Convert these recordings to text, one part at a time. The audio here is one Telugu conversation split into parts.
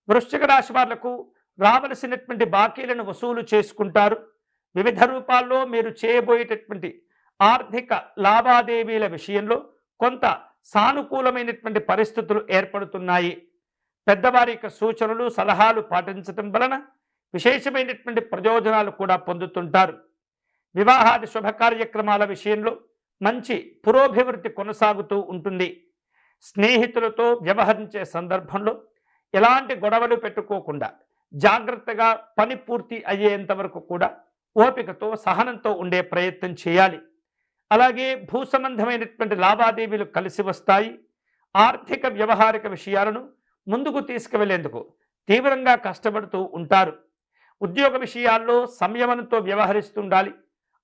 వృశ్చిక రాశి వాళ్లకు రావలసినటువంటి బాకీలను వసూలు చేసుకుంటారు. వివిధ రూపాల్లో మీరు చేయబోయేటటువంటి ఆర్థిక లావాదేవీల విషయంలో కొంత సానుకూలమైనటువంటి పరిస్థితులు ఏర్పడుతున్నాయి. పెద్దవారి యొక్క సూచనలు సలహాలు పాటించడం వలన విశేషమైనటువంటి ప్రయోజనాలు కూడా పొందుతుంటారు. వివాహాది శుభ కార్యక్రమాల విషయంలో మంచి పురోభివృద్ధి కొనసాగుతూ ఉంటుంది. స్నేహితులతో వ్యవహరించే సందర్భంలో ఎలాంటి గొడవలు పెట్టుకోకుండా జాగ్రత్తగా పని పూర్తి అయ్యేంత వరకు కూడా ఓపికతో సహనంతో ఉండే ప్రయత్నం చేయాలి. అలాగే భూ సంబంధమైనటువంటి లావాదేవీలు కలిసి వస్తాయి. ఆర్థిక వ్యవహారిక విషయాలను ముందుకు తీసుకువెళ్లేందుకు తీవ్రంగా కష్టపడుతూ ఉంటారు. ఉద్యోగ విషయాల్లో సంయమనంతో వ్యవహరిస్తుండాలి.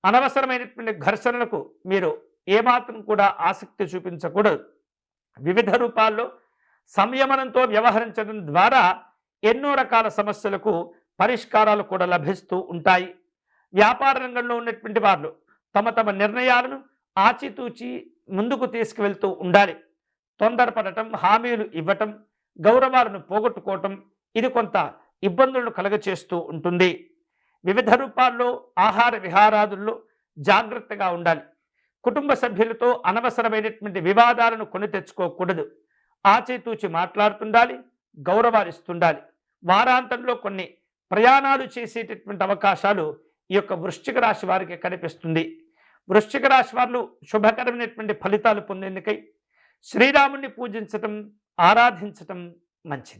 అనవసరమైనటువంటి ఘర్షణలకు మీరు ఏమాత్రం కూడా ఆసక్తి చూపించకూడదు. వివిధ రూపాల్లో సంయమనంతో వ్యవహరించడం ద్వారా ఎన్నో రకాల సమస్యలకు పరిష్కారాలు కూడా లభిస్తూ ఉంటాయి. వ్యాపార రంగంలో ఉన్నటువంటి వారు తమ తమ నిర్ణయాలను ఆచితూచి ముందుకు తీసుకువెళ్తూ ఉండాలి. తొందరపడటం, హామీలు ఇవ్వటం, గౌరవాలను పోగొట్టుకోవటం ఇది కొంత ఇబ్బందులను కలగచేస్తూ ఉంటుంది. వివిధ రూపాల్లో ఆహార విహారాదుల్లో జాగ్రత్తగా ఉండాలి. కుటుంబ సభ్యులతో అనవసరమైనటువంటి వివాదాలను కొని తెచ్చుకోకూడదు. ఆచితూచి మాట్లాడుతుండాలి, గౌరవాలిస్తుండాలి. వారాంతంలో కొన్ని ప్రయాణాలు చేసేటటువంటి అవకాశాలు ఈ యొక్క వృశ్చిక రాశి వారికి కనిపిస్తుంది. వృశ్చిక రాశి వారు శుభకరమైనటువంటి ఫలితాలు పొందేందుకై శ్రీరాముని పూజించటం, ఆరాధించటం మంచిది.